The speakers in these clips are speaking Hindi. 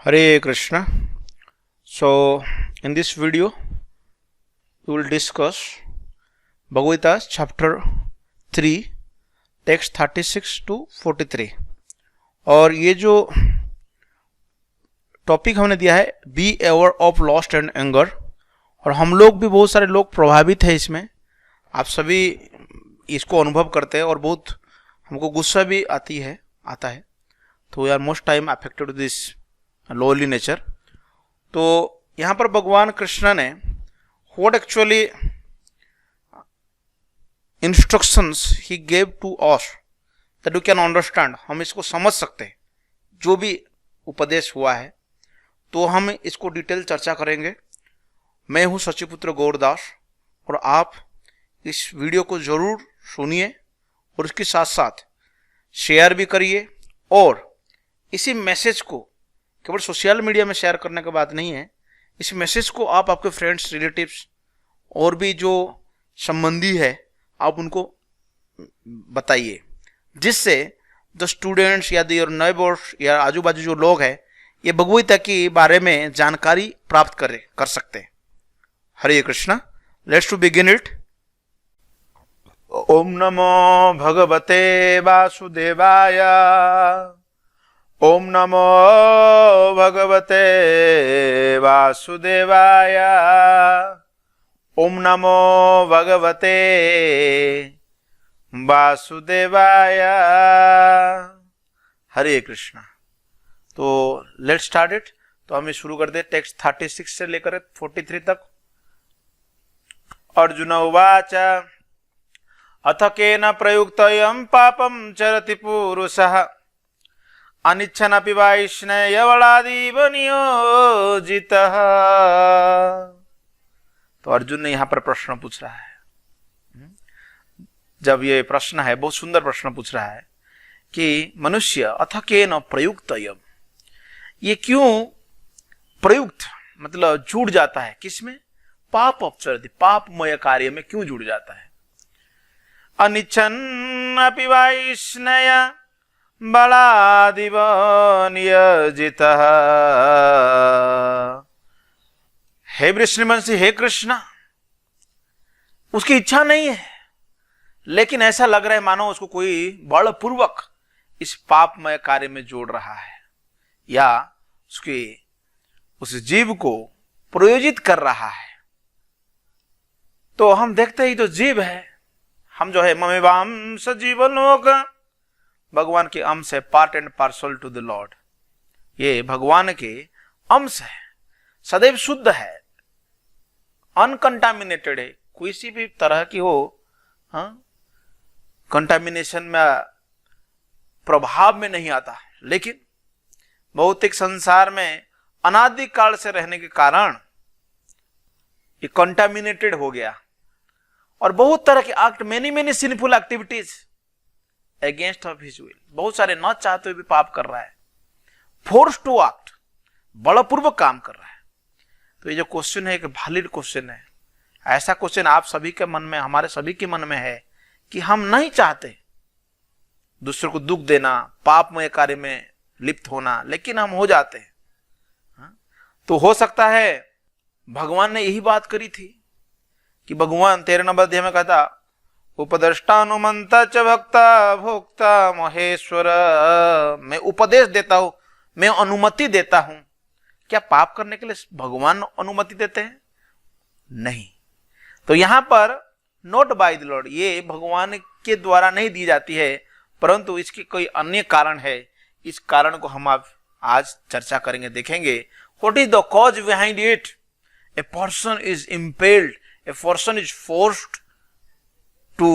Hare Krishna. So, in this video, we will discuss Bhagavad Gita chapter 3, text 36 to 43. और ये जो टॉपिक हमने दिया है be ever of lost and anger, और हम लोग भी बहुत सारे लोग प्रभावित हैं इसमें। आप सभी इसको अनुभव करते हैं और बहुत हमको गुस्सा भी आता है। तो we are most time affected to this lowerly nature. तो यहाँ पर भगवान कृष्ण ने what actually instructions he gave to us that you can understand, हम इसको समझ सकते हैं जो भी उपदेश हुआ है। तो हम इसको डिटेल चर्चा करेंगे। मैं हूँ सचिपुत्र गौरदास और आप इस वीडियो को जरूर सुनिए और इसके साथ साथ शेयर भी करिए। और इसी मैसेज को केवल सोशल मीडिया में शेयर करने की बात नहीं है, इस मैसेज को आप आपके फ्रेंड्स, रिलेटिव्स और भी जो संबंधी है आप उनको बताइए, जिससे द स्टूडेंट्स या योर नेबर्स या आजू बाजू जो लोग हैं ये भगवद गीता के बारे में जानकारी प्राप्त कर सकते हैं। Hare Krishna. Let's to begin it. ओम नमो भगवते वासुदेवाय। ओम नमो भगवते वासुदेवाय। ओम नमो भगवते वासुदेवाय। हरे कृष्णा। तो लेट्स स्टार्ट इट। तो हमें शुरू कर दे टेक्स्ट 36 से लेकर 43 तक। अर्जुन उवाच अथ केन प्रयुक्तयं पापं चरति पुरुषः अनिच्छनपि वैष्णयवलादीव नियोजितः। तो अर्जुन ने यहां पर प्रश्न पूछ रहा है। जब ये प्रश्न है, बहुत सुंदर प्रश्न पूछ रहा है कि मनुष्य अथ केन प्रयुक्तयम्, ये क्यों प्रयुक्त मतलब जुड़ जाता है, किसमें? पाप अपचरति, पापमय कार्य में क्यों जुड़ जाता है? अनिच्छन्नपि वैष्णय बलादिव नियोजितः। हे वृषणिवंशी, हे कृष्ण, उसकी इच्छा नहीं है, लेकिन ऐसा लग रहा है मानो उसको कोई बलपूर्वक इस पापमय कार्य में जोड़ रहा है या उस जीव को प्रयोजित कर रहा है। तो हम देखते ही तो जीव है, हम जो है ममेवांश जीवलोक, भगवान के अंश है, part and parcel to the lord. ये भगवान के अंश है, सदैव शुद्ध है, अनकंटामिनेटेड है, किसी भी तरह की हो कंटामिनेशन में प्रभाव में नहीं आता। लेकिन भौतिक संसार में अनादिकाल से रहने के कारण ये कंटामिनेटेड हो गया और बहुत तरह के act, many sinful activities against of his will, बहुत सारे न चाहते हुए भी पाप कर रहा है, फोर्स टू एक्ट, बलपूर्वक काम कर रहा है। तो ये जो क्वेश्चन है एक वैलिड क्वेश्चन है। ऐसा क्वेश्चन आप सभी के मन में, हमारे सभी के मन में है कि हम नहीं चाहते दूसरों को दुख देना, पापमय कार्य में लिप्त होना, लेकिन हम हो जाते हैं। तो हो सकता है भगवान ने यही बात करी थी कि भगवान 13 नंबर अध्याय में कहता उपदेष्टानुमंता च भक्ता भोक्ता महेश्वर, मैं उपदेश देता हूं, मैं अनुमति देता हूं। क्या पाप करने के लिए भगवान अनुमति देते हैं? नहीं। तो यहां पर नॉट बाय द लॉर्ड, ये भगवान के द्वारा नहीं दी जाती है, परंतु इसकी कोई अन्य कारण है। इस कारण को हम आज चर्चा करेंगे, देखेंगे what is the cause behind it. A person is impelled, a person is forced to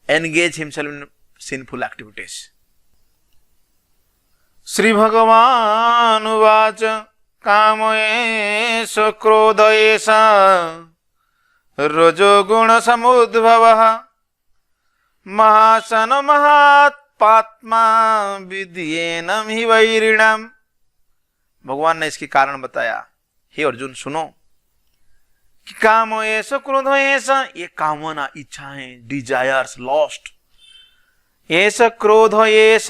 engage himself in sinful activities. Shri भगवान उवाच कामयेष क्रोधयेष रजोगुण समुद्भवः महासन महात्मा विद्येनम हि वैरिणम। भगवान ने इसके कारण बताया। हे अर्जुन सुनो कि कामयेष क्रोधयेष, ये कामना, इच्छाएं, डिजायर्स, लॉस्ट, एष क्रोधयेष,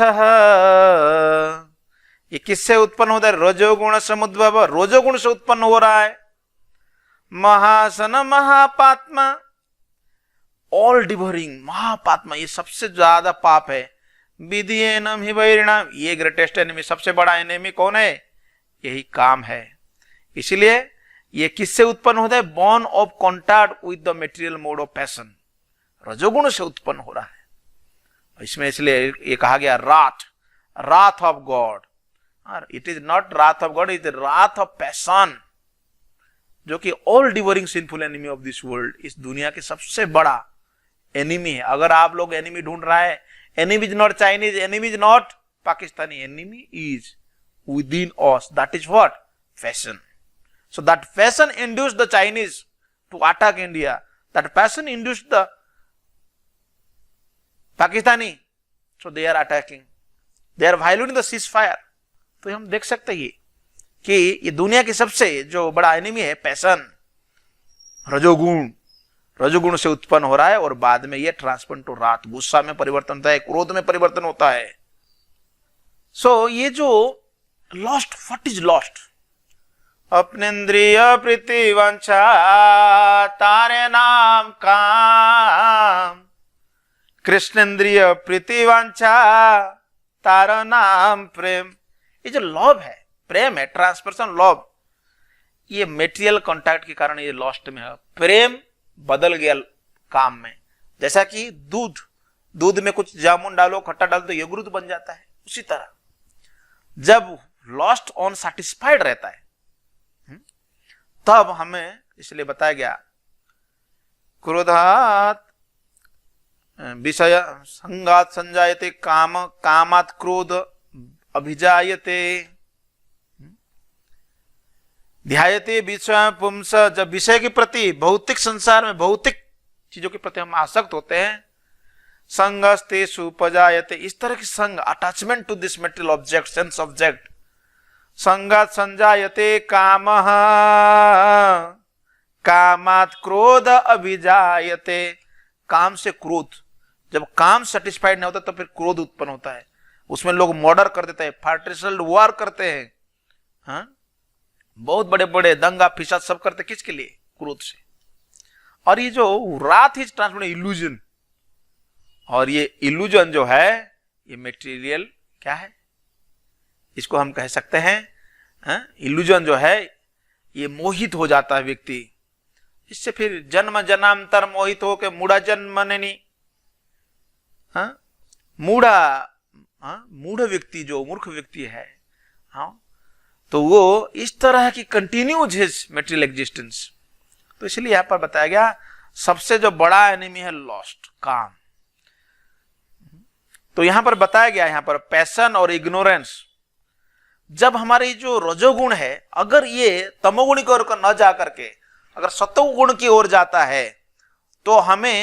ये किससे उत्पन्न होता है? रजोगुण समुद्भव, रजोगुण से उत्पन्न हो रहा है। महासन महापात्मा, ऑल डिवरिंग महापात्मा, ये सबसे ज्यादा पाप है। विधियेनम हि वैरिणाम, ये ग्रेटेस्ट एनिमी, सबसे बड़ा एनिमी कौन है? यही काम है। इसलिए ये किससे उत्पन्न होता है? Born of contact with the material mode of passion, रजोगुण से उत्पन्न हो रहा है। इसमें इसलिए ये कहा गया wrath of God. It is not wrath of God, it is wrath of passion, जो कि all devouring sinful enemy of this world, इस दुनिया के सबसे बड़ा एनिमी है। अगर आप लोग एनिमी ढूंढ रहा है, enemy is not Chinese, enemy is not Pakistani, enemy is within us, that is what? Fashion. So that fashion induced the Chinese to attack India, that passion induced the Pakistani, so they are attacking, they are violating the ceasefire. तो हम देख सकते हैं कि ये दुनिया की सबसे जो बड़ा एनिमी है पैशन, रजोगुण से उत्पन्न हो रहा है, और बाद में ये ट्रांसफर टू रात, गुस्सा में परिवर्तन होता है, क्रोध में परिवर्तन होता है। सो ये जो लॉस्ट, व्हाट इज लॉस्ट? अपनेन्द्रिय प्रीति वांछा तारे नाम काम, कृष्णेन्द्रिय प्रीति वांछा तारा नाम प्रेम। ये जो लव है, प्रेम है, ट्रांसपर्सन लव, ये मेटेरियल कांटेक्ट के कारण ये लॉस्ट में है। प्रेम बदल गया काम में, जैसा कि दूध में कुछ जामुन डालो, खट्टा डालो तो यकृत बन जाता है। उसी तरह जब लॉस्ट ऑन सैटिस्फाइड रहता है तब हमें, इसलिए बताया गया क्रोधात विषय संगात संजायते काम, कामात क्रोध अभिजायते, ध्यायते विषय पुंस, जब विषय के प्रति, भौतिक संसार में भौतिक चीजों के प्रति हम आसक्त होते हैं, संगस्ते सुपजायते, इस तरह की संग, attachment to this material object, sense object, संगत संजायते कामः, कामात क्रोध अभिजायते, काम से क्रोध, जब काम सेटिस्फाइड नहीं होता तो फिर क्रोध उत्पन्न होता है। उसमें लोग मर्डर कर देते हैं, पार्टिशनल वार करते हैं, हाँ? बहुत बड़े बड़े दंगा फिसाद सब करते, किसके लिए? क्रोध से। और ये जो रात इज ट्रांसफर इल्यूजन, और ये इल्यूजन जो है ये मेटेरियल क्या है, इसको हम कह सकते हैं इल्यूजन जो है ये मोहित हो जाता है व्यक्ति, इससे फिर जन्म जन्मांतर मोहित हो के मूढ़ा जन्मनि, मूढ़ व्यक्ति जो मूर्ख व्यक्ति है, हाँ, तो वो इस तरह की कंटिन्यूज हिज मेटेरियल एग्जिस्टेंस। तो इसलिए यहां पर बताया गया सबसे जो बड़ा एनिमी है लॉस्ट, काम। तो यहां पर बताया गया, यहां पर पैशन और इग्नोरेंस, जब हमारी जो रजोगुण है अगर ये तमोगुण की ओर न जा करके अगर सतोगुण की ओर जाता है तो हमें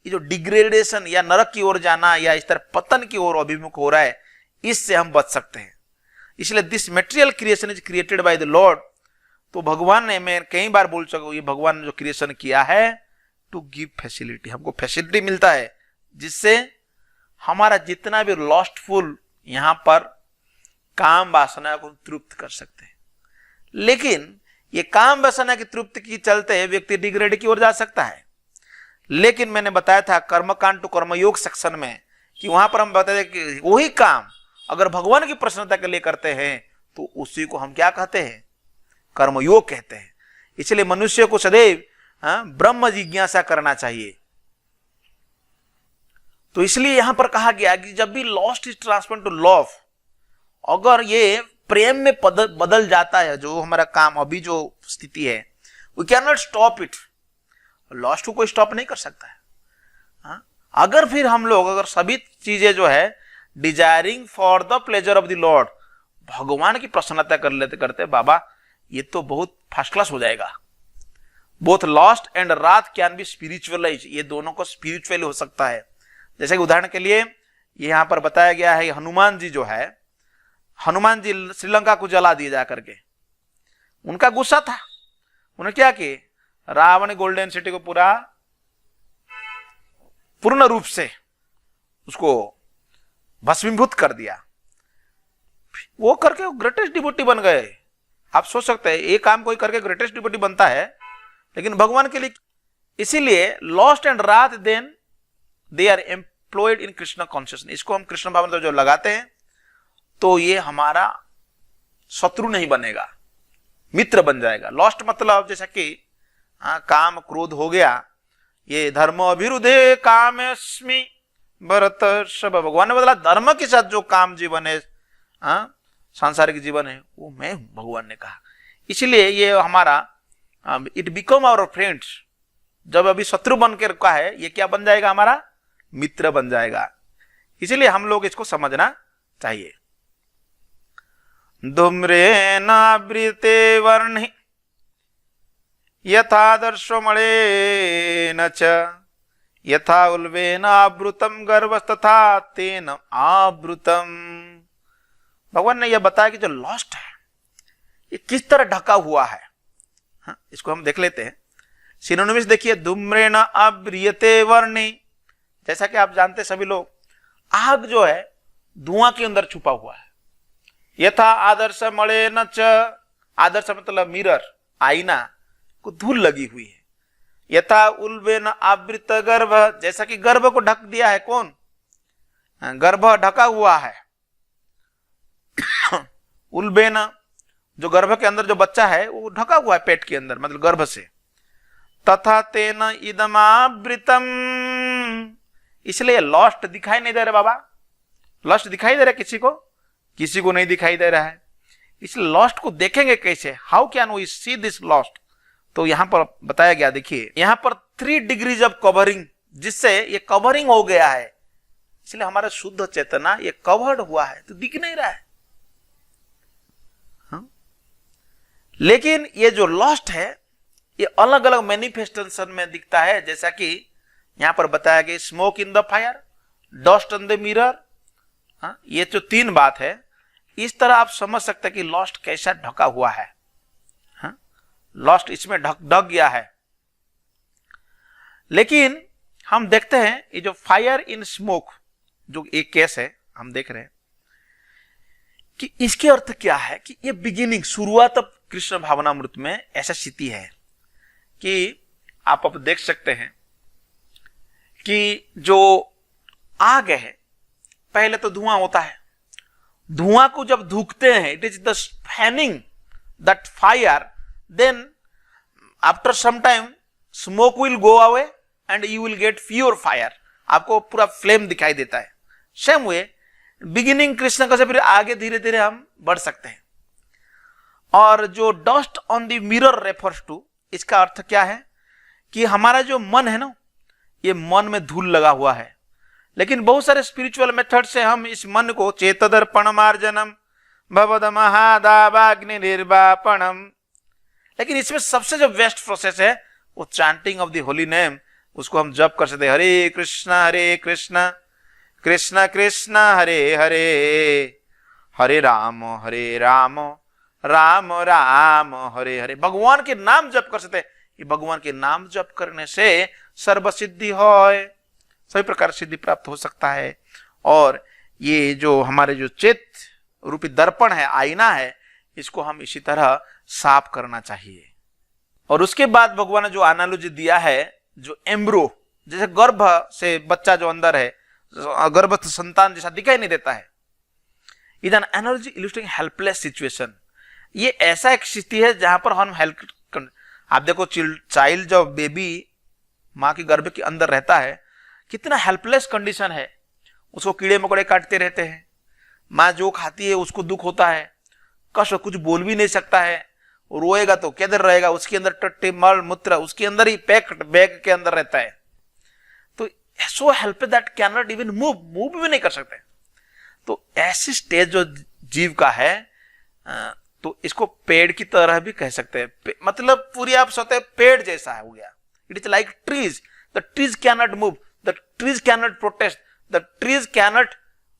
ये जो डिग्रेडेशन या नरक की ओर जाना या इस तरह पतन की ओर अभिमुख हो रहा है, इससे हम बच सकते हैं। इसलिए this material creation is created by the Lord. तो भगवान ने, मैं कई बार बोल चुका हूं, ये भगवान ने जो क्रिएशन किया है टू गिव फैसिलिटी, हमको फैसिलिटी मिलता है जिससे हमारा जितना भी लॉस्टफुल यहां पर काम वासना को तृप्त कर सकते हैं। लेकिन ये काम वासना की तृप्ति की चलते व्यक्ति डिग्रेड की ओर जा सकता है। लेकिन मैंने बताया था कर्मकांड टू कर्मयोग सेक्शन में कि वहां पर हम बताते कि वही काम अगर भगवान की प्रसन्नता के लिए करते हैं तो उसी को हम क्या कहते हैं? कर्मयोग कहते हैं। इसलिए मनुष्य को सदैव ब्रह्म जिज्ञासा करना चाहिए। तो इसलिए यहां पर कहा गया कि जब भी lust is transfer to love, अगर ये प्रेम में बदल जाता है, जो हमारा काम अभी जो स्थिति है, we can not stop it. Lust को कोई स्टॉप नहीं कर सकता है। अगर फिर हम लोग अगर सभी चीजें जो है desiring for the pleasure of the lord, भगवान की प्रसन्नता कर लेते करते, बाबा ये तो बहुत फर्स्ट क्लास हो जाएगा। बोथ लॉस्ट एंड रात कैन बी स्पिरिचुअलाइज, ये दोनों को स्पिरिचुअली हो सकता है। जैसे कि उदाहरण के लिए ये यहां पर बताया गया है, हनुमान जी जो है, हनुमान जी श्रीलंका को जला दिए जा करके, उनका गुस्सा था, उन्होंने क्या किए, रावण गोल्डन सिटी को पूर्ण रूप से उसको भस्मीभूत कर दिया। वो करके ग्रेटेस्ट डिवोटी बन गए। आप सोच सकते हैं ये काम कोई करके ग्रेटेस्ट डिवोटी बनता है, लेकिन भगवान के लिए। इसीलिए lust and wrath then they are employed in Krishna consciousness. इसको हम कृष्ण भावना जो लगाते हैं तो ये हमारा शत्रु नहीं बनेगा, मित्र बन जाएगा। लॉस्ट मतलब जैसा कि काम क्रोध हो गया, ये धर्म अभिरुद्धे कामेस्मि भरत सब, भगवान ने बदला धर्म के साथ जो काम जीवन है, सांसारिक जीवन है, वो मैं हूं, भगवान ने कहा। इसलिए ये हमारा इट बिकम आवर फ्रेंड्स। जब अभी शत्रु बन के रखा है, ये क्या बन जाएगा, हमारा मित्र बन जाएगा। इसलिए हम लोग इसको समझना चाहिए। धूम्रेणावृते वर्णे यथादर्शो मणेन च यथा उल्बेन आवृतम गर्भस्तथा तेन आवृतम। भगवान ने यह बताया कि जो लॉस्ट है ये किस तरह ढका हुआ है। इसको हम देख लेते हैं। सिनोनिम्स देखिए, धूम्रेण आव्रियते वर्णे, जैसा कि आप जानते सभी लोग, आग जो है धुआं के अंदर छुपा हुआ है। यथा आदर्श मणेन च, आदर्श मतलब मिरर, आईना को धूल लगी हुई है। यथा उल्बेन आवृत गर्भ, जैसा कि गर्भ को ढक दिया है। कौन? गर्भ ढका हुआ है। उल्बेन जो गर्भ के अंदर जो बच्चा है वो ढका हुआ है पेट के अंदर, मतलब गर्भ से। तथा तेन इदमावृतम, इसलिए लॉस्ट दिखाई नहीं दे रहा बाबा। लॉस्ट दिखाई दे रहा किसी को? किसी को नहीं दिखाई दे रहा है। इसलिए लॉस्ट को देखेंगे कैसे? How can we see this lust? तो यहां पर बताया गया, देखिए यहां पर 3 डिग्रीज ऑफ कवरिंग, जिससे ये कवरिंग हो गया है। इसलिए हमारा शुद्ध चेतना ये कवर्ड हुआ है तो दिख नहीं रहा है। लेकिन ये जो लॉस्ट है ये अलग अलग मैनिफेस्टेशन में दिखता है, जैसा कि यहां पर बताया गया, smoke in the fire, dust on the mirror. ये जो 3 बात है, इस तरह आप समझ सकते हैं कि लॉस्ट कैसा ढका हुआ है। लॉस्ट इसमें ढक गया है। लेकिन हम देखते हैं ये जो फायर इन स्मोक जो एक केस है, हम देख रहे हैं कि इसके अर्थ क्या है कि ये बिगिनिंग, शुरुआत अब कृष्ण भावनामृत में ऐसा स्थिति है कि आप अब देख सकते हैं कि जो आग है, पहले तो धुआं होता है। धुआं को जब धूकते हैं, it is the fanning that fire, then after some time smoke will go away and you will get pure fire। आपको पूरा फ्लेम दिखाई देता है। सेम वे बिगिनिंग कृष्ण का से फिर आगे धीरे धीरे हम बढ़ सकते हैं। और जो dust on the mirror refers to, इसका अर्थ क्या है कि हमारा जो मन है ना, ये मन में धूल लगा हुआ है। लेकिन बहुत सारे स्पिरिचुअल मेथड से हम इस मन को चेतदर्पण मार्जनम भवद महादावाग्नि निर्वापणम, लेकिन इसमें सबसे जो बेस्ट प्रोसेस है वो chanting of the holy name. उसको हम जप कर सकते हैं, हरे कृष्णा कृष्ण कृष्ण हरे हरे, हरे राम राम राम हरे हरे। भगवान के नाम जप कर सकते हैं। ये भगवान के नाम जप करने से सर्व सिद्धि हो, सभी प्रकार सिद्धि प्राप्त हो सकता है। और ये जो हमारे जो चेत रूपी दर्पण है, आईना है, इसको हम इसी तरह साफ करना चाहिए। और उसके बाद भगवान ने जो एनालॉजी दिया है, जो एम्ब्रो, जैसे गर्भ से बच्चा जो अंदर है, गर्भस्थ संतान जैसा दिखाई नहीं देता है, is an analogy illustrating helpless situation. ये ऐसा एक स्थिति है जहां पर हम हेल्प, आप देखो चाइल्ड जो बेबी माँ के गर्भ के अंदर रहता है, कितना हेल्पलेस कंडीशन है। उसको कीड़े मकोड़े काटते रहते हैं, माँ जो खाती है उसको दुख होता है, कष्ट, कुछ बोल भी नहीं सकता है, रोएगा तो किधर रहेगा, उसके अंदर टट्टे मल मूत्र उसके अंदर ही पैक्ड बैग के अंदर रहता है। तो so help that can not even move भी नहीं कर सकते। तो ऐसी स्टेज जो जीव का है, तो इसको पेड़ की तरह भी कह सकते हैं। मतलब पूरी आप सोचते हैं पेड़ जैसा हो गया। It is like trees, the trees can not move, the trees can not protest, the trees can not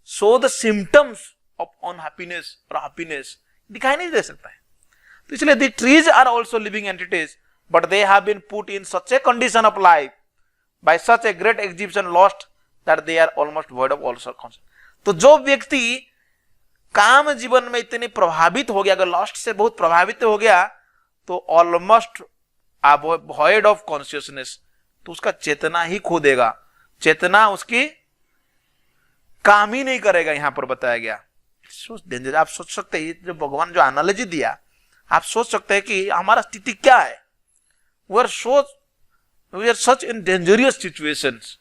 show the symptoms of unhappiness और हैप्पीनेस, दिखाई नहीं दे सकता है। तो इसलिए the trees are also living entities, but they have been put in such a condition of life by such a great exhibition lust that they are almost void of all concept. तो जो व्यक्ति काम जीवन में इतने प्रभावित हो गया, अगर लॉस्ट से बहुत प्रभावित हो गया तो ऑलमोस्ट वॉइड ऑफ कॉन्शियसनेस, तो उसका चेतना ही खो देगा, चेतना उसकी काम ही नहीं करेगा। यहां पर बताया गया सोच डेंजर। आप सोच सकते हैं जो भगवान जो एनालॉजी दिया, आप सोच सकते हैं कि हमारा स्थिति क्या है। We are such in dangerous situations.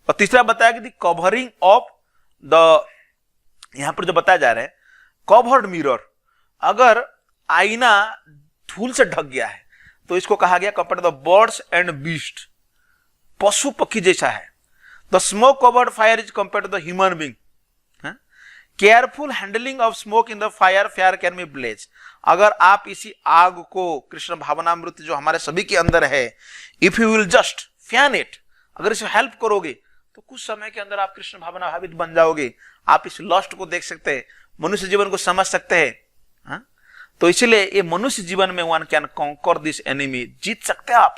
और तीसरा बताया कि कवरिंग ऑफ द, यहां पर जो बताया जा रहा है कवर्ड मिरर, अगर आईना धूल से ढक गया है तो इसको कहा गया compare the birds and beast, पशु पक्षी जैसा है। The smoke covered fire is compare to the human being. Careful handling of smoke in the fire, fire can be blaze. अगर आप इसी आग को, कृष्ण भावनामृत जो हमारे सभी के अंदर है, if you will just fan it, अगर इसे हेल्प करोगे तो कुछ समय के अंदर आप कृष्ण भावना भावित बन जाओगे। आप इस लॉस्ट को देख सकते हैं, मनुष्य जीवन को समझ सकते हैं। तो इसलिए ये मनुष्य जीवन में one can conquer this enemy, जीत सकते हैं आप।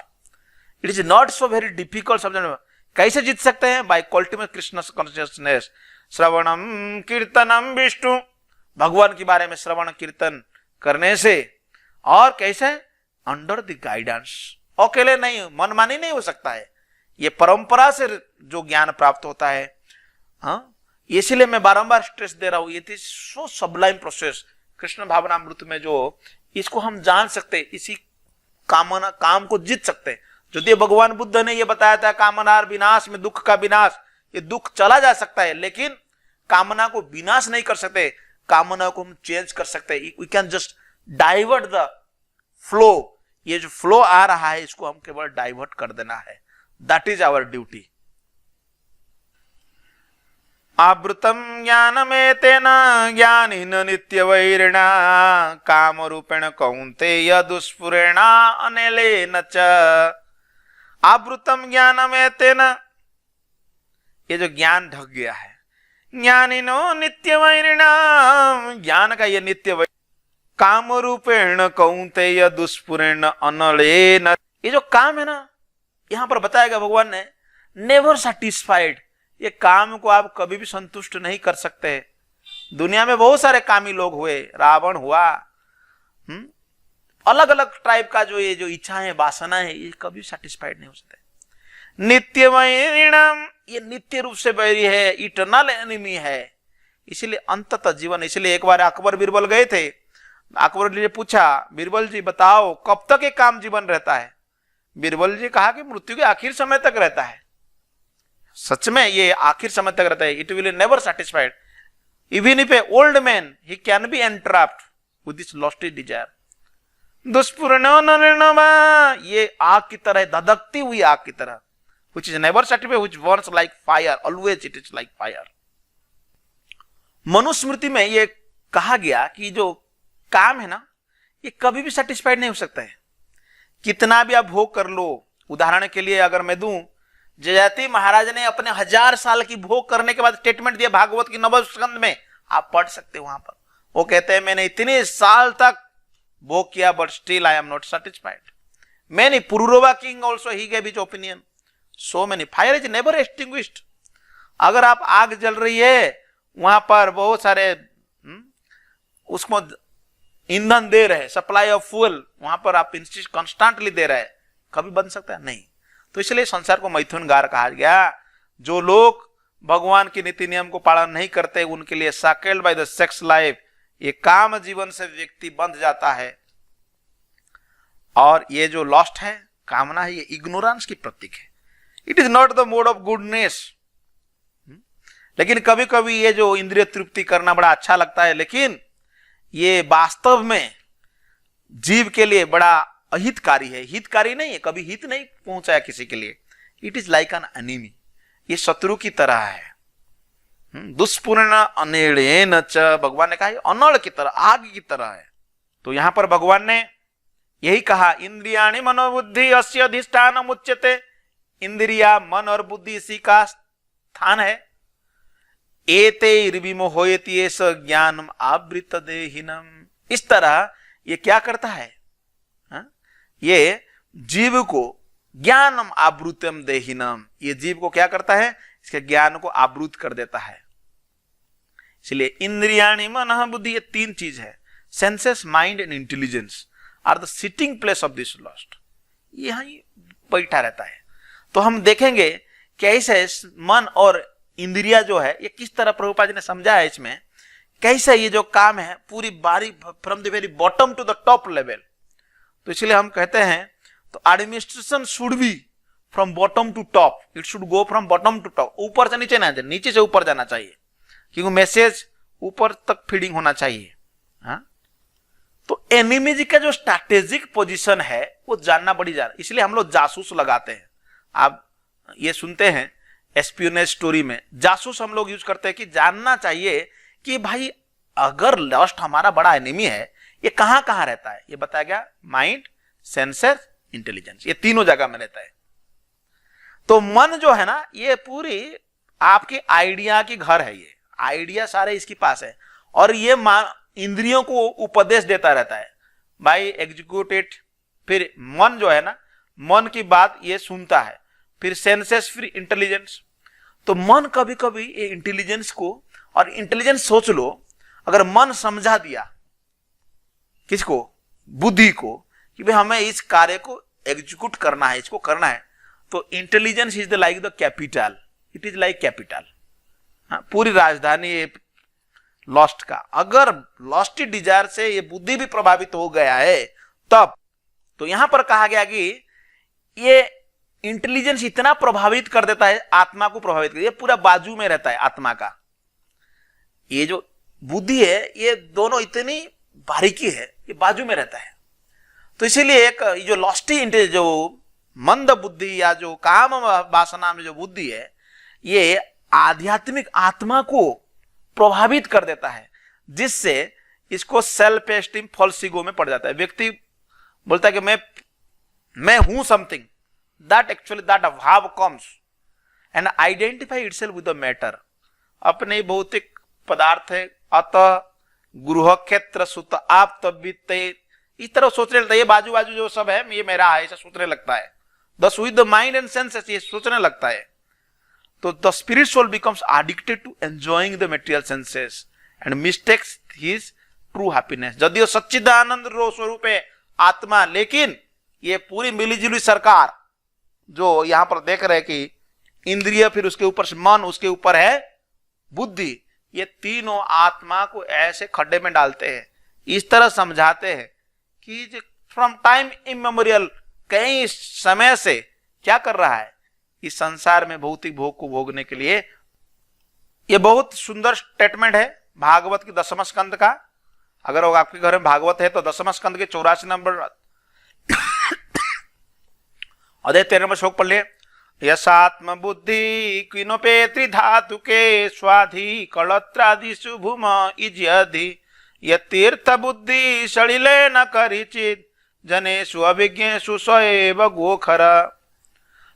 It is not so very difficult subject. कैसे जीत सकते हैं? बाय कल्टीमेट कृष्ण कॉन्शियसनेस, श्रवणम कीर्तनम विष्णु, भगवान के बारे में श्रवण कीर्तन करने से। और कैसे? अंडर द गाइडेंस, अकेले नहीं, मनमानी नहीं हो सकता है, ये परंपरा से जो ज्ञान प्राप्त होता है। इसलिए मैं बारंबार स्ट्रेस दे रहा हूं, ये सो सबलाइम प्रोसेस कृष्ण भावनामृत में, जो इसको हम जान सकते, इसी काम को जीत सकते। यदि भगवान बुद्ध ने ये बताया था कामनार विनाश में दुख का विनाश, ये दुख चला जा सकता है, लेकिन कामना को विनाश नहीं कर सकते, कामना को हम चेंज कर सकते हैं। We can just divert the flow, ये जो फ्लो आ रहा है इसको हम केवल डाइवर्ट कर देना है। That is our duty. आवृतम ज्ञानमेतेन ज्ञानिन नित्यवैरिणा काम रूपेण कौन्तेय दुष्पुरेणा अनेलेन च। आवृतम ज्ञानमेतेन, ये जो ज्ञान ढक गया है, ज्ञानिनो नित्यवैरिणा, ज्ञान का ये नित्य काम रूपेण कौन्तेय दुष्पुरेण अनलेन। ये जो काम है ना, यहां पर बताएगा भगवान ने, नेवर सैटिस्फाइड, ये काम को आप कभी भी संतुष्ट नहीं कर सकते। दुनिया में बहुत सारे कामी लोग हुए, रावण हुआ, अलग अलग टाइप का जो ये जो इच्छाएं वासना है, ये कभी सेटिस्फाइड नहीं हो सकते। नित्य वैरिणम, ये नित्य रूप से बैरी है, इटर्नल एनिमी है। इसलिए अंततः जीवन, इसलिए एक बार अकबर बीरबल गए थे, अकबर जी ने पूछा, बीरबल जी बताओ कब तक ये काम जीवन रहता है? बीरबल जी कहा कि मृत्यु के आखिर समय तक रहता है। सच में ये आखिर समय तक रहता है। It will never satisfied, even if a old man he can be entrapped with this lusty desire. दुष्पूर्ण, ये आग की तरह, धधकती हुई आग की तरह, which is never satisfied, which burns like fire, always it is like fire। Manusmriti में ये कहा गया कि जो काम है ना, ये कभी भी सेटिस्फाइड नहीं हो सकता है, कितना भी आप भोग कर लो। उदाहरण के लिए अगर मैं दूं, जयति महाराज ने अपने 1000 साल की भोग करने के बाद स्टेटमेंट दिया भागवत की नवम स्कंद में, आप पढ़ सकते हो वहां पर। वो कहते हैं मैंने इतने साल तक भोग किया, but still I am not satisfied. Many Pururava king also he gave his opinion, so many fire is never extinguished. अगर आप आग जल रही है, वहां पर बहुत सारे उसको ईंधन दे रहे, सप्लाई ऑफ फ्यूल, वहां पर आप कॉन्स्टेंटली दे रहे, कभी बन सकता है नहीं। तो इसलिए संसार को मैथुन गार कहा गया। जो लोग भगवान के नीति नियम को पालन नहीं करते, उनके लिए सैकल्ड बाय द सेक्स लाइफ, ये काम जीवन से व्यक्ति बंध जाता है। और ये जो लॉस्ट है, कामना है, ये इग्नोरेंस की प्रतीक है। It is not the mode of goodness. लेकिन कभी कभी ये जो इंद्रिय तृप्ति करना बड़ा अच्छा लगता है, लेकिन ये वास्तव में जीव के लिए बड़ा अहितकारी है, हितकारी नहीं है, कभी हित नहीं पहुंचाया किसी के लिए। It is like an enemy, ये शत्रु की तरह है। दुष्पूर्ण अनेलेन च, भगवान ने कहा अनल की तरह, आग की तरह है। तो यहां पर भगवान ने यही कहा, इंद्रियाणि मनोबुद्धि अस्य अधिष्ठान उच्यते। इंद्रिया, मन और बुद्धि इसी का स्थान है। एते विमोहयति एष ज्ञानम आवृत देहिनम। इस तरह ये क्या करता है? ये जीव को ज्ञानम आवृतम देहिनम, ये जीव को क्या करता है? इसके ज्ञान को आवृत कर देता है। इसलिए इंद्रियाणि मनः बुद्धि, ये तीन चीज है, senses, mind and intelligence are the sitting place of this lust, यहां बैठा रहता है। तो हम देखेंगे कैसे मन और इंद्रिया जो है ये किस तरह प्रभुपाद जी ने समझा है, इसमें कैसे ये जो काम है पूरी बारी from the very bottom to the top level. तो इसलिए हम कहते हैं तो administration should be from bottom to top, it should go from bottom to top, ऊपर से नीचे ना जाए, नीचे से ऊपर जाना चाहिए, क्योंकि मैसेज ऊपर तक फीडिंग होना चाहिए। हाँ? तो एनिमी का जो स्ट्रैटेजिक पोजीशन है वो जानना बड़ी ज्यादा, इसलिए हम लोग जासूस लगाते हैं। आप ये सुनते हैं एस्पियोनेज स्टोरी में जासूस हम लोग यूज करते हैं कि जानना चाहिए कि भाई अगर लस्ट हमारा बड़ा एनिमी है ये कहां कहां रहता है, ये बताया गया माइंड, सेंसेस, इंटेलिजेंस, ये तीनों जगह में रहता है। तो मन जो है ना ये पूरी आपके आइडिया की घर है, ये आइडिया सारे इसके पास है, और ये इंद्रियों को उपदेश देता रहता है, भाई एग्जीक्यूट इट। फिर मन जो है ना, मन की बात ये सुनता है, फिर सेंसेस, फिर इंटेलिजेंस। तो मन कभी कभी ये इंटेलिजेंस को, और इंटेलिजेंस सोच लो अगर मन समझा दिया किसको, बुद्धि को, कि भाई हमें इस कार्य को एग्जीक्यूट करना है, इसको करना है, तो intelligence is the like the capital, it is like capital. पूरी राजधानी लॉस्ट का, अगर लॉस्ट डिजायर से ये बुद्धि भी प्रभावित हो गया है तब, तो यहां पर कहा गया कि ये इंटेलिजेंस इतना प्रभावित कर देता है, आत्मा को प्रभावित कर, ये पूरा बाजू में रहता है आत्मा का। ये जो बुद्धि है ये दोनों इतनी बारीकी है, ये बाजू में रहता है। तो इसीलिए एक जो लॉस्टी जो मंद बुद्धि या जो काम वासना में जो बुद्धि है, ये आध्यात्मिक आत्मा को प्रभावित कर देता है, जिससे इसको सेल्फ एस्टीम, फॉल्स ईगो में पड़ जाता है। व्यक्ति बोलता है कि मैं हूं समथिंग, दैट एक्चुअली दैट भाव comes and identify itself with the matter, अपने भौतिक पदार्थ है, अतः गृह क्षेत्र सुत आप तबित, इस तरह सोचने लगता है, ये बाजू बाजू जो सब है ये मेरा है, ऐसा सोचने लगता है। Thus with the mind and senses, ये सोचने लगता है। तो the spirit soul becomes addicted to enjoying the material senses and mistakes his true happiness. यदि सच्चिदानंद स्वरूप है आत्मा, लेकिन ये पूरी मिलीजुली सरकार जो यहां पर देख रहे हैं कि इंद्रिय, फिर उसके ऊपर से मन, उसके ऊपर है बुद्धि, ये तीनों आत्मा को ऐसे खड्डे में डालते हैं, इस तरह समझाते हैं कि फ्रॉम टाइम इमेमोरियल, कई समय से क्या कर रहा है, इस संसार में भौतिक भोग को भोगने के लिए। यह बहुत सुंदर स्टेटमेंट है भागवत की 10वें स्कंद का। अगर आपके घर में भागवत है तो 10वें स्कंद के 84 नंबर अदय 13 श्लोक पढ़ ले। यशात्म बुद्धि क्विनोपे त्रिधातु के स्वाधि कलत्रादिषु भूम इज्यधि यतीर्थ बुद्धि सलिले न करिचित जनेषु अभिज्ञेषु स्वएव गोखर।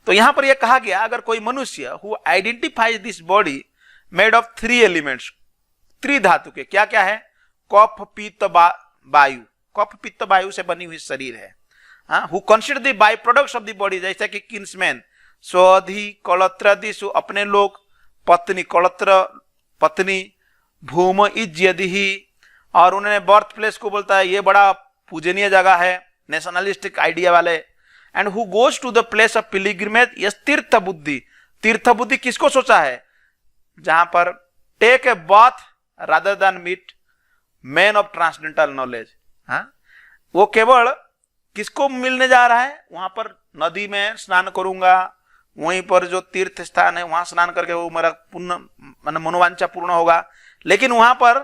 तो यहां पर यह कहा गया, अगर कोई मनुष्य who identifies this body made of 3 elements, त्रिधातु के, क्या क्या है, कफ पित्त वायु, कफ पित्त वायु से बनी हुई शरीर है, who consider the by products of the body, जैसे कि किन्समैन, स्वधि कलत्रादिषु, अपने लोग, पत्नी कलत्र पत्नी, भूम इज्यधि, और उन्होंने बर्थ प्लेस को बोलता है ये बड़ा पूजनीय जगह है, नेशनलिस्टिक आइडिया वाले। And who goes to the place of pilgrimage, yes तीर्थ बुद्धि, तीर्थ बुद्धि किसको सोचा है, जहां पर take a bath rather than meet man of transcendental knowledge. वो केवल किसको मिलने जा रहा है, वहां पर नदी में स्नान करूंगा, वहीं पर जो तीर्थ स्थान है वहां स्नान करके वो मेरा पूर्ण मनोवांछा पूर्ण होगा। लेकिन वहां पर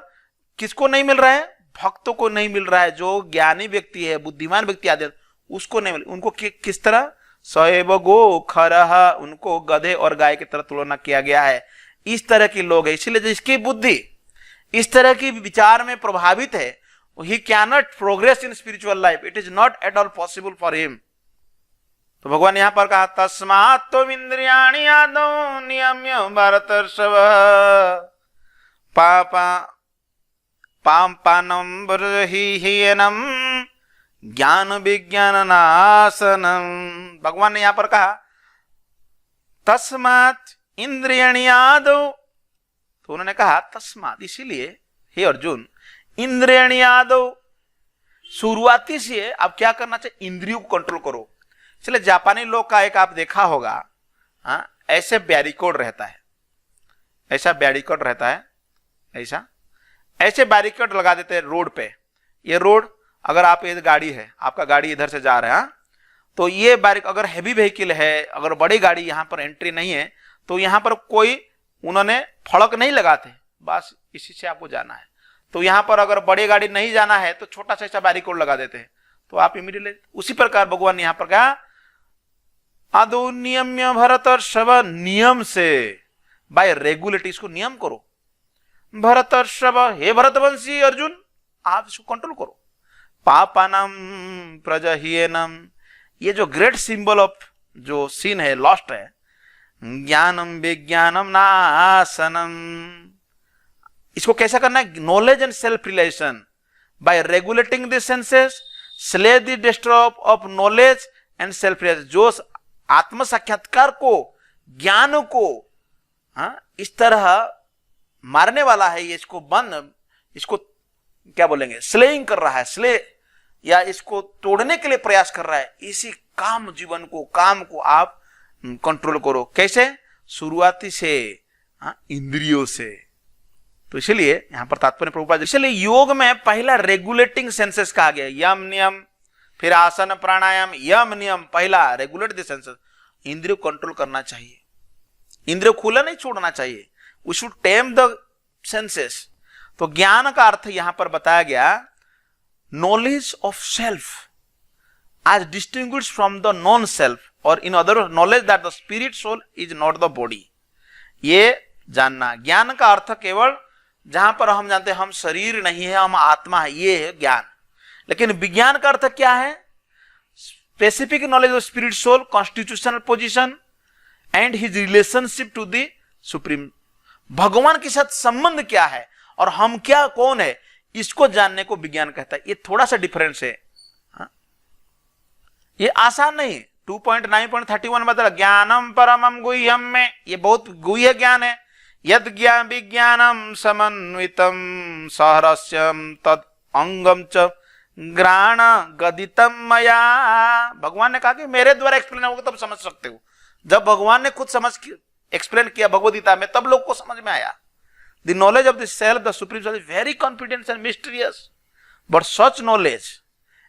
किसको नहीं मिल रहा है, भक्तों को नहीं मिल रहा है, जो ज्ञानी व्यक्ति है, बुद्धिमान व्यक्ति आदि उसको नहीं मिल, उनको किस तरह, सएव गो खरह, उनको गधे और गाय की तरह तुलना किया गया है। इस तरह के लोग है, इसलिए जिसकी बुद्धि इस तरह की विचार में प्रभावित है, he cannot progress in spiritual life, it is not at all possible for him। तो भगवान यहां पर कहा, तस्मात् त्वम् इंद्रियाणि आदौ नियम्य भरतर्षभ पापानं बर्हिहीनम ज्ञान विज्ञान नाशनम। भगवान ने यहां पर कहा तस्मात् इंद्रियाणि आदौ, तो उन्होंने कहा तस्मात्, इसीलिए हे अर्जुन, इंद्रियाणि आदौ, शुरुआती से अब क्या करना चाहिए, इंद्रियों को कंट्रोल करो। इसलिए जापानी लोग का एक आप देखा होगा, ऐसे बैरिकेड रहता है, ऐसा बैरिकेड रहता है, ऐसे बैरिकेड लगा देते हैं रोड पे। ये रोड, अगर आप ये गाड़ी है, आपका गाड़ी इधर से जा रहा है, तो ये अगर हैवी व्हीकल है, अगर बड़ी गाड़ी यहाँ पर एंट्री नहीं है, तो यहाँ पर कोई उन्होंने फड़क नहीं लगाते, बस इसी से आपको जाना है। तो यहाँ पर अगर बड़ी गाड़ी नहीं जाना है तो छोटा सा ऐसा बैरिकेड लगा देते हैं, तो आप इमीडिएटली, उसी प्रकार भगवान ने यहाँ पर कहा आदो नियम्य भरतर्षभ, नियम से, बाय रेगुलेट, इसको नियम करो। भरतर्षभ, हे भरतवंशी अर्जुन, आप इसको कंट्रोल करो। पापानम प्रजह्येनम, ये जो ग्रेट सिंबल ऑफ जो सीन है, लॉस्ट है, ज्ञानम विज्ञानम नाशनम, इसको कैसा करना है, knowledge and self relation, by regulating the senses slay the destroyer of knowledge and self relation. जो आत्म साक्षात्कार को, ज्ञान को इस तरह मारने वाला है, ये इसको क्या बोलेंगे, स्लेइंग कर रहा है, स्ले, या इसको तोड़ने के लिए प्रयास कर रहा है, इसी काम जीवन को, काम को आप कंट्रोल करो। कैसे, शुरुआती से, इंद्रियों से। तो इसलिए यहां पर तात्पर्य प्रभुपाद, इसलिए योग में पहला रेगुलेटिंग सेंसेस कहा गया, यम नियम, फिर आसन प्राणायाम, यम नियम, पहला रेगुलेट द सेंसेस, इंद्रियों कंट्रोल करना चाहिए, इंद्रियों खुला नहीं छोड़ना चाहिए, we should tame the senses. तो ज्ञान का अर्थ यहां पर बताया गया, knowledge of self as distinguished from the non-self, or in other words knowledge that the spirit soul is not the body। ये जानना, ज्ञान का अर्थ केवल जहां पर हम जानते हैं हम शरीर नहीं है, हम आत्मा है, ये है ज्ञान। लेकिन विज्ञान का अर्थ क्या है, specific knowledge of spirit soul, constitutional position and his relationship to the supreme. भगवान के साथ संबंध क्या है और हम क्या, कौन है, इसको जानने को विज्ञान कहता है। ये थोड़ा सा डिफरेंस है, ये आसान नहीं। 2.9.31 बदल, ज्ञानम परमम गुह्यम में, ये बहुत गुह्य ज्ञान है। यद ज्ञान विज्ञानम समन्वितम सहरस्यम तद अंगम च ग्राण गदितम मया। भगवान ने कहा कि मेरे द्वारा एक्सप्लेन होगा तब समझ सकते हो। जब भगवान ने खुद समझ एक्सप्लेन किया भगवदगीता में, तब लोग को समझ में आया। The knowledge of the self, the supreme self, is very confidence and mysterious, but such knowledge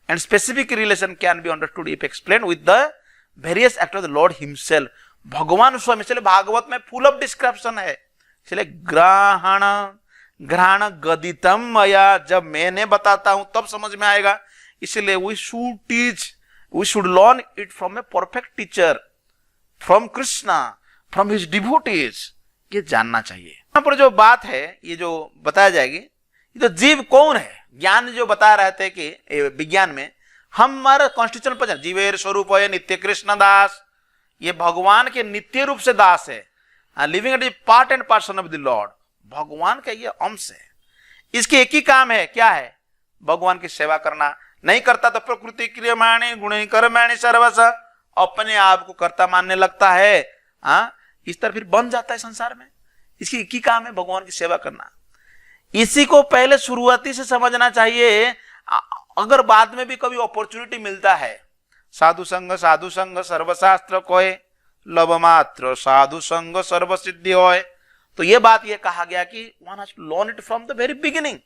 and specific relation can be understood if explained with the various acts of the Lord himself। भगवान स्वयं, इसलिए भागवत में फुल ऑफ डिस्क्रिप्शन है। इसलिए ग्रहण गदितम मया, जब मैंने बताता हूं तब समझ में आएगा। इसलिए we should teach, we should learn it from a perfect teacher, from Krishna, from his devotees। ये जानना चाहिए। यहां पर जो बात है, ये जो बताया जाएगी, ये तो जीव कौन है, ज्ञान जो बता रहे थे कि विज्ञान में हमारा कॉन्स्टिट्यूशन पर जीवेर स्वरूप है नित्य कृष्ण दास, ये भगवान के नित्य रूप से दास है, living at part and parcel of the lord, भगवान का ये अंश है। इसके एक ही काम है, क्या है, भगवान की सेवा करना। नहीं करता तो प्रकृति क्रियमाणी गुण कर्माणि सर्वस, अपने आप को कर्ता मानने लगता है, इस तरह फिर बन जाता है संसार में। इसकी एक ही काम है, भगवान की सेवा करना। इसी को पहले शुरुआती से समझना चाहिए। अगर बाद में भी कभी अपॉर्चुनिटी मिलता है, साधु संग सर्वशास्त्र कोय, लव मात्र साधु संग सर्व सिद्धि होय, तो ये बात ये कहा गया कि one has to learn it from the very beginning.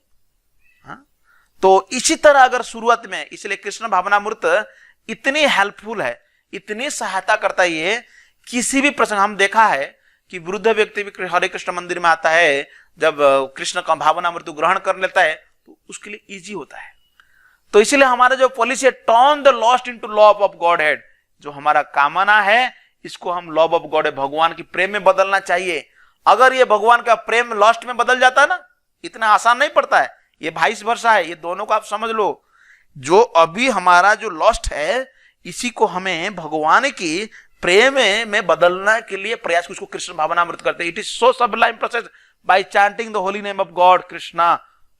तो इसी तरह अगर शुरुआत में, इसलिए कृष्ण भावनामृत इतनी हेल्पफुल है, इतनी सहायता करता है। ये किसी भी प्रसंग, हम देखा है कि वृद्ध व्यक्ति भी हरे कृष्ण मंदिर में आता है, जब कृष्ण का भावनामृत ग्रहण कर लेता है तो उसके लिए इजी होता है। तो इसलिए हमारा जो पॉलिसी है, turn the lost into love of God head, जो हमारा कामना है इसको हम लव ऑफ गॉड, भगवान की प्रेम में बदलना चाहिए। अगर ये भगवान का प्रेम लॉस्ट में बदल जाता है ना, इतना आसान नहीं पड़ता है, ये वाइस वर्सा है, ये दोनों को आप समझ लो। जो अभी हमारा जो लॉस्ट है, इसी को हमें भगवान की प्रेम में बदलने के लिए प्रयास, उसको कृष्ण भावनामृत करते हैं। It is so Sublime process by chanting the holy name of God, Krishna,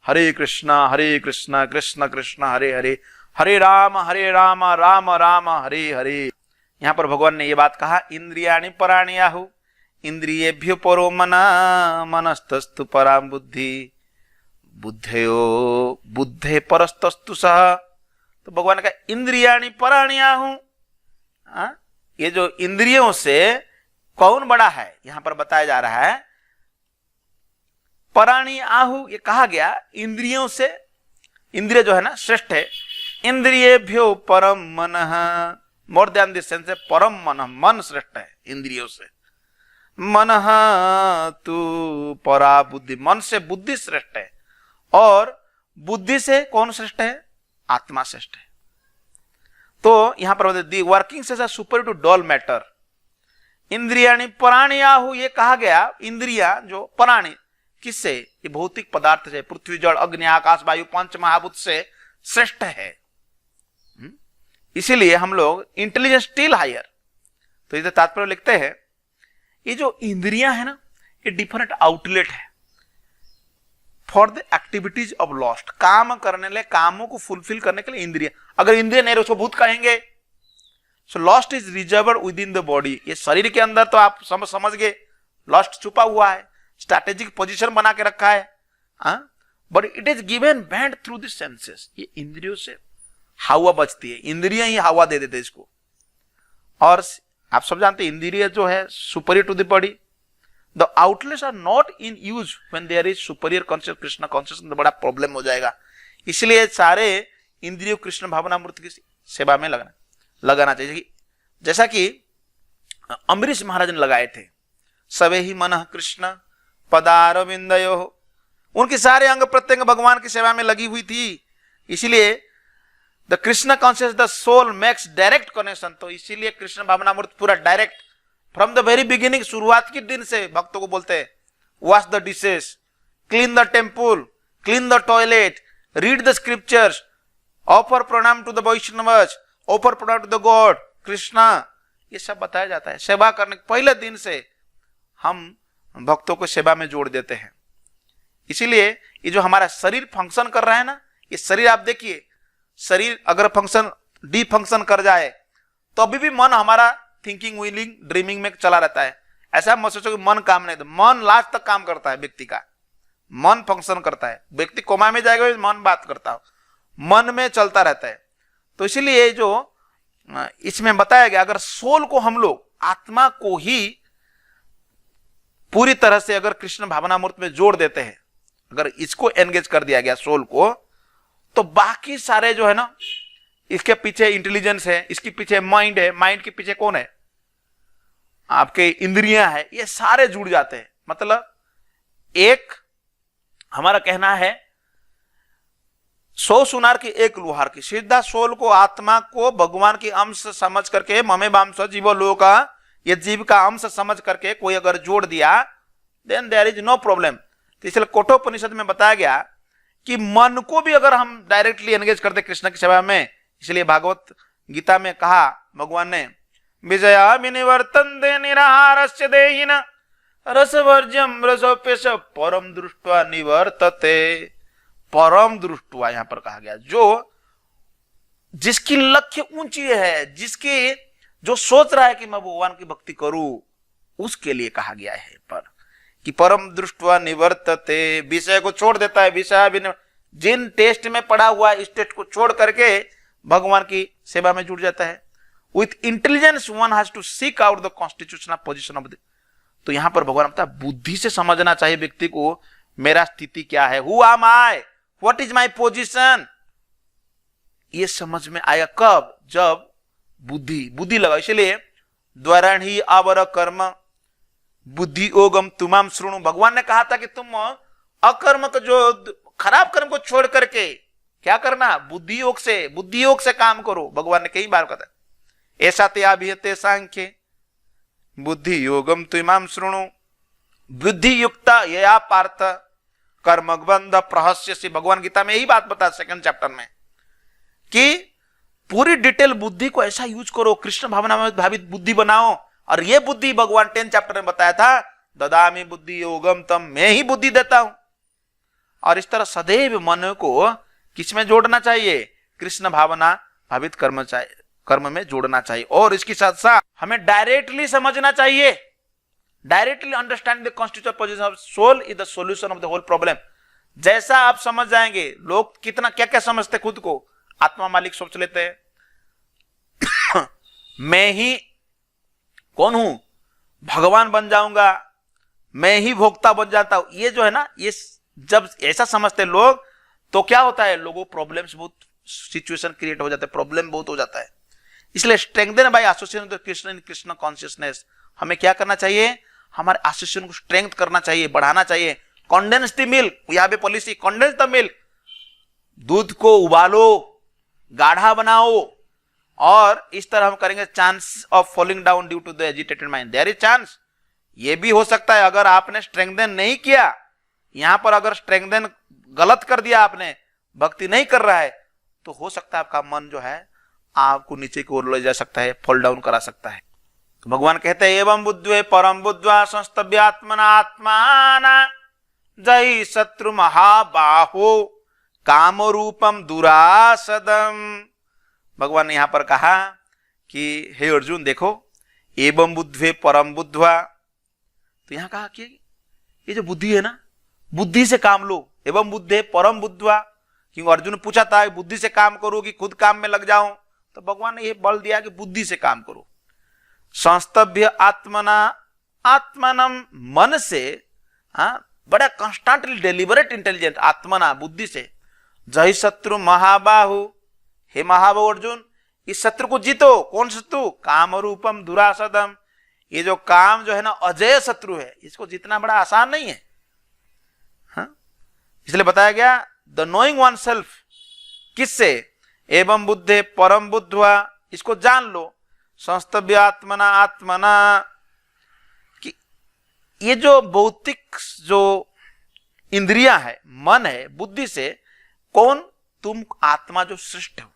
Hare Krishna, Hare Krishna, Krishna Krishna, Hare Hare, Hare Rama, Rama Rama, Hare Hare। यहां पर भगवान ने ये बात कहा, इंद्रियाणि पराणि आहु, इंद्रियेभ्यो परो मना मनस्तस्तु परा बुद्धि बुद्धयो बुद्धे परस्तस्तु सह। तो भगवान का इंद्रियाणि पराणि आहु, ये जो इंद्रियों से कौन बड़ा है यहां पर बताया जा रहा है। पराणि आहु ये कहा गया इंद्रियों से, इंद्रिय जो है ना श्रेष्ठ है। इंद्रियेभ्यो परम मनः, मोर देन दिस सेंस है परम मन, मन श्रेष्ठ है इंद्रियों से। मनः तु परा बुद्धि, मन से बुद्धि श्रेष्ठ है। और बुद्धि से कौन श्रेष्ठ है? आत्मा श्रेष्ठ है। तो यहां पर the working as a super to dull matter. इंद्रियाणि पराणि आहु, ये कहा गया इंद्रिया जो पराणि किससे? ये भौतिक पदार्थ से, पृथ्वी जल अग्नि आकाश वायु पंच महाभूत से श्रेष्ठ है। इसीलिए हम लोग इंटेलिजेंस स्टिल हायर। तो इधर तात्पर्य लिखते हैं ये जो इंद्रियां है ना, ये डिफरेंट आउटलेट है for the activities of lost. काम करने लिए, कामों को फुलफिल करने के लिए इंद्रिय, अगर इंद्रिय नहीं उसको भूत कहेंगे। So lost is reserved with in the body. ये शरीर के अंदर तो आप समझ गए, लॉस्ट छुपा हुआ है, स्ट्रैटेजिक पोजीशन बना के रखा है, but it is given band through the senses. ये इंद्रियों से हवा बचती है, इंद्रियां ही हवा दे देते इसको। और आप सब जानते हैं इंद्रिय जो है superior to the body. The outlets are not in use when there is superior conscious Krishna consciousness, तो बड़ा प्रॉब्लम हो जाएगा। इसलिए सारे इंद्रियों कृष्ण भावना मूर्ति की सेवा में लगाना चाहिए। जैसा कि अम्बरीश महाराज ने लगाए थे, सवे ही मन कृष्ण पदारविंदयो, उनके सारे अंग प्रत्यंग भगवान की सेवा में लगी हुई थी। इसलिए the Krishna conscious the soul makes direct connection. तो इसीलिए कृष्ण भावना मूर्ति पूरा direct from the very beginning, शुरुआत के दिन से भक्तों को बोलते हैं wash the dishes, clean the temple, clean the toilet, read the scriptures, offer pranam to the Vaishnavas, offer pranam to the god Krishna. ये सब बताया जाता है। सेवा करने के पहले दिन से हम भक्तों को सेवा में जोड़ देते हैं। इसीलिए ये जो हमारा शरीर फंक्शन कर रहा है ना, ये शरीर आप देखिए, शरीर अगर फंक्शन डी फंक्शन कर जाए तो अभी भी मन हमारा थिंकिंग विलिंग ड्रीमिंग में चला रहता है। ऐसा मत सोचो कि मन काम नहीं, तो मन लास्ट तक काम करता है व्यक्ति का, मन फंक्शन करता है। व्यक्ति कोमा में जाएगा मन बात करता हो, मन में चलता रहता है। तो इसीलिए जो इसमें बताया गया, अगर सोल को हम लोग आत्मा को ही पूरी तरह से अगर कृष्ण भावना मूर्ति में जोड़ देते हैं, अगर इसको एंगेज कर दिया गया सोल को, तो बाकी सारे जो है ना, इसके पीछे इंटेलिजेंस है, इसके पीछे माइंड है, माइंड के पीछे कौन है? आपके इंद्रियां है, ये सारे जुड़ जाते हैं। मतलब एक हमारा कहना है 100 सुनार की एक लोहार की, सीधा सोल को आत्मा को भगवान की अंश समझ करके, ममे बांस जीवो लोग का, ये जीव का अंश समझ करके कोई अगर जोड़ दिया, then there is no problem. तो इसलिए कठोपनिषद में बताया गया कि मन को भी अगर हम डायरेक्टली एंगेज करते कृष्ण की सेवा में, इसलिए भागवत गीता में कहा भगवान ने, विजया विनिवर्तन दे निराहारस्य देहिन रसवर्ज्यम रसोपेश परम दृष्ट्वा निवर्तते। परम दृष्ट्वा यहां पर कहा गया, जो जिसकी लक्ष्य ऊंची है, जिसकी जो सोच रहा है कि मैं भगवान की भक्ति करूं, उसके लिए कहा गया है पर कि परम दृष्ट्वा निवर्तते, विषय को छोड़ देता है। विषय जिन टेस्ट में पड़ा हुआ है, इस टेस्ट को छोड़ करके भगवान की सेवा में जुड़ जाता है। With intelligence one has to seek out the constitutional position of the. तो यहां पर भगवान बताया बुद्धि से समझना चाहिए व्यक्ति को, मेरा स्थिति क्या है, who am I, what is my position. ये समझ में आया कब? जब बुद्धि लगा। इसलिए द्वारण ही आवर कर्म बुद्धि योगम तुमाम श्रृणु। भगवान ने कहा था कि तुम अकर्म को, जो खराब कर्म को छोड़ करके क्या करना, बुद्धि योग से काम करो। भगवान ने कई बार कहा ऐसा त्याभिहते सांख्ये बुद्धि योगम तुमाम श्रृणु बुद्धि युक्ता यया पार्थ कर्मबंध प्रहस्यसि। भगवान गीता में यही बात बता 2nd चैप्टर में कि पूरी डिटेल बुद्धि को ऐसा यूज करो, कृष्ण भावना में भावित बुद्धि बनाओ। और ये बुद्धि भगवान 10 चैप्टर में बताया था, ददामि बुद्धि योगम तम, मैं ही बुद्धि देता हूं। और इस तरह सदैव मन को किसमें जोड़ना चाहिए? कृष्ण भावना भावित कर्म में जोड़ना चाहिए। और इसके साथ साथ हमें डायरेक्टली समझना चाहिए, directly understand the constituent position of soul is the solution of the whole problem. जैसा आप समझ जाएंगे, लोग कितना क्या क्या समझते खुद को, आत्मा मालिक सोच लेते हैं मैं ही कौन हूं, भगवान बन जाऊंगा, मैं ही भोक्ता बन जाता हूं। ये जो है ना, ये जब ऐसा समझते लोग तो क्या होता है, लोगों प्रॉब्लम्स बहुत सिचुएशन क्रिएट हो जाता है, प्रॉब्लम बहुत हो जाता है। इसलिए strengthen by association with Krishna in Krishna consciousness, हमें क्या करना चाहिए, हमारे एसोसिएशन को स्ट्रेंथ करना चाहिए, बढ़ाना चाहिए। कंडेंस द मिल्क, यहां पे पॉलिसी कंडेंस द मिल्क, दूध को उबालो, गाढ़ा बनाओ, और इस तरह हम करेंगे। Chance of falling down due to the agitated mind, there is chance, ये भी हो सकता है अगर आपने स्ट्रेंथन नहीं किया, यहां पर अगर स्ट्रेंथन गलत कर दिया आपने, भक्ति नहीं कर रहा है, तो हो सकता है आपका मन जो है आपको नीचे की ओर ले जा सकता है, फॉल डाउन करा सकता है। तो भगवान कहते हैं एवं बुद्धे परम बुद्ध्वा संस्तभ्यात्मना आत्माना जय शत्रु महाबाहो काम रूपम दुरासदम। भगवान ने यहां पर कहा कि हे अर्जुन देखो, एवं बुद्धे परम बुद्धवा, तो यहां कहा कि ये जो बुद्धि है ना, बुद्धि से काम लो। एवं बुद्धे परम बुद्धवा, क्योंकि अर्जुन ने पूछा था बुद्धि से काम करो कि खुद काम में लग जाऊं, तो भगवान ने ये बल दिया कि बुद्धि से काम करो। संस्तभ्य आत्मना आत्मनम, मन से, बड़ा कॉन्स्टेंटली डेलिबरेट इंटेलिजेंट, आत्मना बुद्धि से। जय शत्रु महाबाहु, हे महाबाहु अर्जुन, इस शत्रु को जीतो। कौन शत्रु, काम रूपम दुरासदम, ये जो काम जो है ना अजय शत्रु है, इसको जीतना बड़ा आसान नहीं है। इसलिए बताया गया द नोइंग वन सेल्फ, किससे, एवं बुद्धे परम बुद्धवा, इसको जान लो। संस्तभ्य आत्मना आत्मना, कि ये जो भौतिक जो इंद्रियां है, मन है, बुद्धि से कौन, तुम आत्मा जो श्रेष्ठ हो।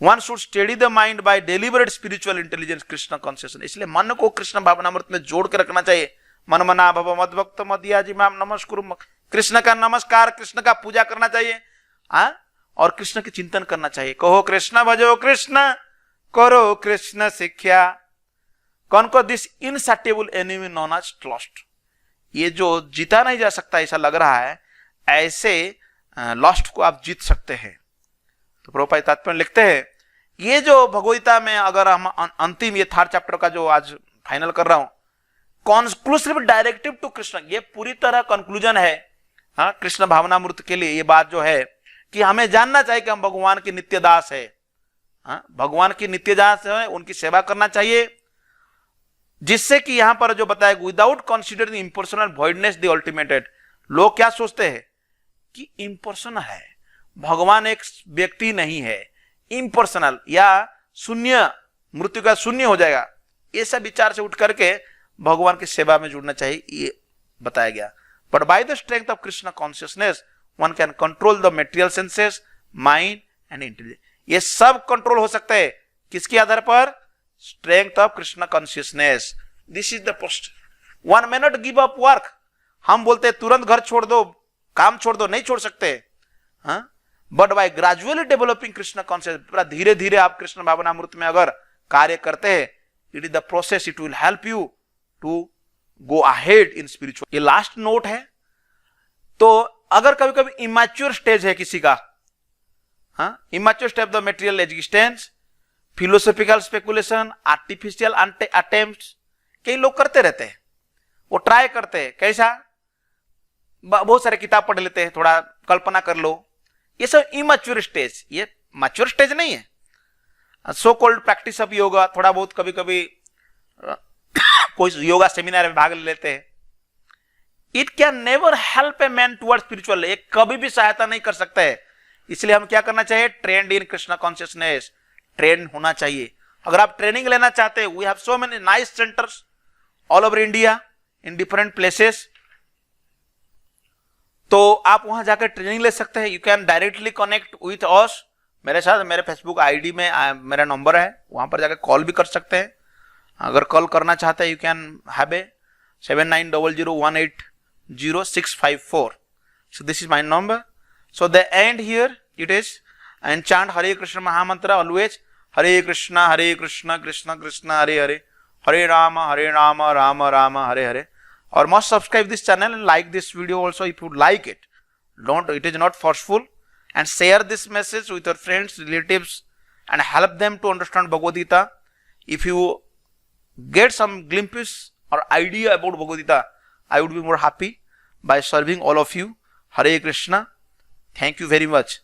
One should study the mind bye deliberate spiritual intelligence Krishna consciousness, इसलिए मन को कृष्ण भावनामृत में जोड़ के रखना चाहिए। मन मना भव मद्भक्त मदियाजी माम नमस्कुरु, कृष्ण का नमस्कार, कृष्ण का पूजा करना चाहिए, और कृष्ण की चिंतन करना चाहिए। कहो कृष्ण भजो कृष्ण, करो कृष्ण शिक्षा, कौन को this insatiable enemy known as lust, ये जो जीता नहीं जा सकता ऐसा लग रहा है, ऐसे लॉस्ट को आप जीत सकते हैं। तो प्रभुपाद तात्पर्य लिखते हैं, ये जो भगवद्गीता में अगर हम अंतिम ये 3rd चैप्टर का जो आज फाइनल कर रहा हूं, कॉन्क्लूसिव डायरेक्टिव टू कृष्ण, ये पूरी तरह कंक्लूजन है कृष्ण भावनामृत के लिए। ये बात जो है कि हमें जानना चाहिए कि हम भगवान के नित्य दास है, भगवान की नित्य दास है, उनकी सेवा करना चाहिए, जिससे कि यहां पर जो बताया विदाउट कंसिडरिंग इम्पर्सनल वॉइडनेस द अल्टीमेटेड। लोग क्या सोचते हैं कि इम्पर्सनल है, भगवान एक व्यक्ति नहीं है, इम्पर्सनल या शून्य, मृत्यु का शून्य हो जाएगा, ये सब विचार से उठ करके भगवान की सेवा में जुड़ना चाहिए, ये बताया गया। But by the strength of Krishna consciousness one can control the material senses, mind and intelligence. ये सब कंट्रोल हो सकता है किसके आधार पर, strength of Krishna consciousness. This is the post. One may not give up work, हम बोलते हैं तुरंत घर छोड़ दो, काम छोड़ दो, नहीं छोड़ सकते, but by gradually developing Krishna consciousness, धीरे धीरे आप कृष्ण भावनामृत में अगर कार्य करते हैं, it is the process, it will help you to go ahead in spiritual. ये लास्ट नोट है। तो अगर कभी कभी इमैच्योर स्टेज है किसी का, immature stage the material existence, philosophical speculation, artificial attempts, कई लोग करते रहते हैं, वो ट्राई करते हैं, कैसा, बहुत सारे किताब पढ़ लेते हैं, थोड़ा कल्पना कर लो, ये सब इमैच्योर स्टेज, ये मैच्योर स्टेज नहीं है। So called practice of yoga, थोड़ा बहुत कभी कभी कोई योगा सेमिनार में भाग लेते हैं। It can never help a man toward spiritual, ये कभी भी सहायता नहीं कर सकता है। इसलिए हम क्या करना चाहिए, trained in Krishna consciousness, train होना चाहिए। अगर आप ट्रेनिंग लेना चाहते हैं, we have so many nice centres all over India in different places, तो आप वहां जाकर ट्रेनिंग ले सकते हैं। You can directly connect with us, मेरे साथ, मेरे फेसबुक आईडी में मेरा नंबर है, वहां पर जाकर कॉल भी कर सकते हैं। अगर कॉल करना चाहते हैं, you can have a 7900180654. So this is my number. So the end here it is, and chant Hare Krishna Mahamantra always, Hare Krishna Krishna Krishna Hare Hare, Hare Rama, Rama Rama, Hare Hare. Or must subscribe this channel and like this video also if you like it. Don't, it is not forceful. And share this message with your friends, relatives, and help them to understand Bhagavad Gita. If you get some glimpse or idea about Bhagavad Gita, I would be more happy by serving all of you. Hare Krishna. Thank you very much.